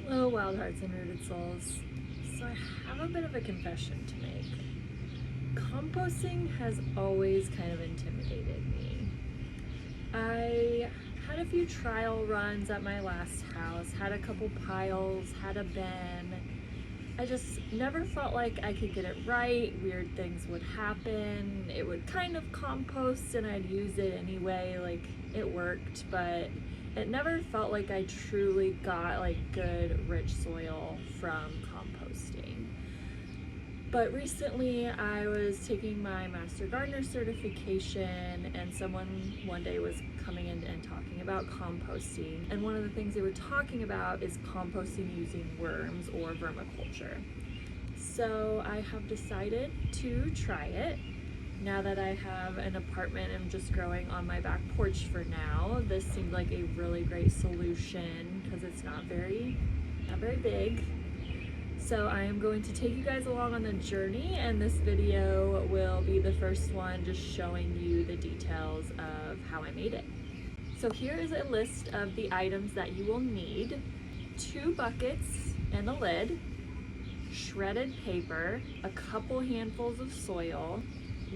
Hello, wild hearts and rooted souls. So I have a bit of a confession to make. Composting has always kind of intimidated me. I had a few trial runs at my last house, had a couple piles, had a bin. I just never felt like I could get it right. Weird things would happen. It would kind of compost and I'd use it anyway, like it worked, but it never felt like I truly got like good rich soil from composting. But recently I was taking my Master Gardener certification and someone one day was coming in and talking about composting. And one of the things they were talking about is composting using worms or vermaculture. So I have decided to try it. Now that I have an apartment and I'm just growing on my back porch for now, this seemed like a really great solution because it's not very big. So I am going to take you guys along on the journey, and this video will be the first one just showing you the details of how I made it. So here is a list of the items that you will need: 2 buckets and a lid, shredded paper, a couple handfuls of soil,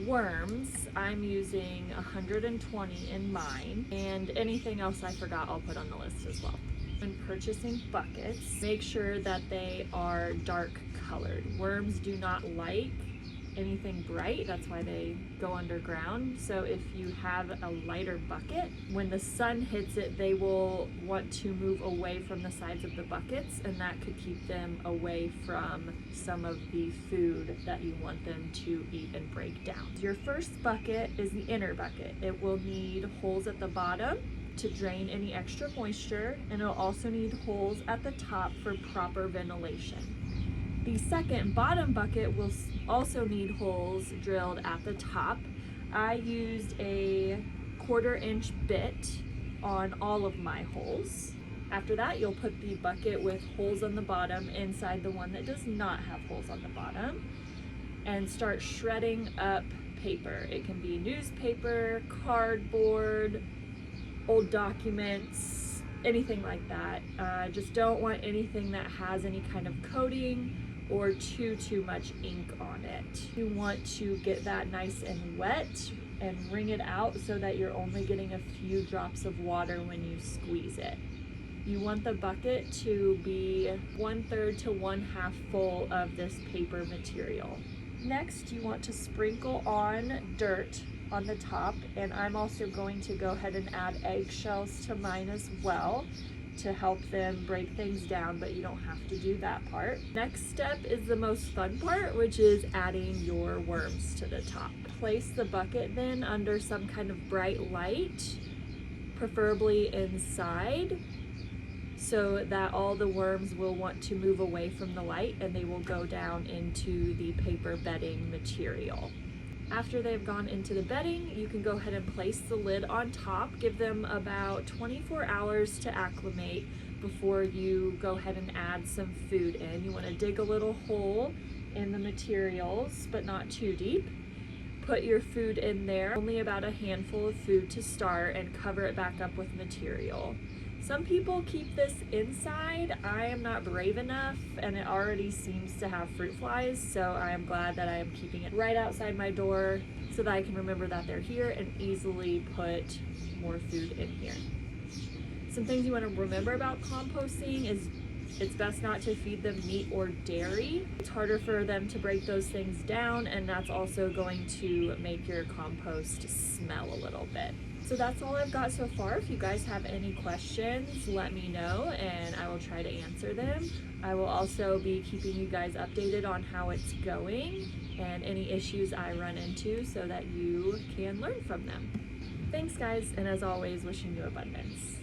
worms, I'm using 120 in mine, and anything else I forgot I'll put on the list as well. When purchasing buckets, make sure that they are dark colored. Worms do not like anything bright, that's why they go underground. So if you have a lighter bucket, when the sun hits it, they will want to move away from the sides of the buckets, and that could keep them away from some of the food that you want them to eat and break down. Your first bucket is the inner bucket. It will need holes at the bottom to drain any extra moisture, and it'll also need holes at the top for proper ventilation. The second bottom bucket will also need holes drilled at the top. I used a 1/4 inch bit on all of my holes. After that, you'll put the bucket with holes on the bottom inside the one that does not have holes on the bottom and start shredding up paper. It can be newspaper, cardboard, old documents, anything like that. Just don't want anything that has any kind of coating or too much ink on it. You want to get that nice and wet and wring it out so that you're only getting a few drops of water when you squeeze it. You want the bucket to be 1/3 to 1/2 full of this paper material. Next, you want to sprinkle on dirt on the top, and I'm also going to go ahead and add eggshells to mine as well to help them break things down, but you don't have to do that part. Next step is the most fun part, which is adding your worms to the top. Place the bucket then under some kind of bright light, preferably inside, so that all the worms will want to move away from the light and they will go down into the paper bedding material. After they've gone into the bedding, you can go ahead and place the lid on top. Give them about 24 hours to acclimate before you go ahead and add some food in. You want to dig a little hole in the materials, but not too deep. Put your food in there, only about a handful of food to start, and cover it back up with material. Some people keep this inside. I am not brave enough, and it already seems to have fruit flies, so I am glad that I am keeping it right outside my door so that I can remember that they're here and easily put more food in here. Some things you want to remember about composting is it's best not to feed them meat or dairy. It's harder for them to break those things down, and that's also going to make your compost smell a little bit. So that's all I've got so far. If you guys have any questions, let me know and I will try to answer them. I will also be keeping you guys updated on how it's going and any issues I run into so that you can learn from them. Thanks guys, and as always, wishing you abundance.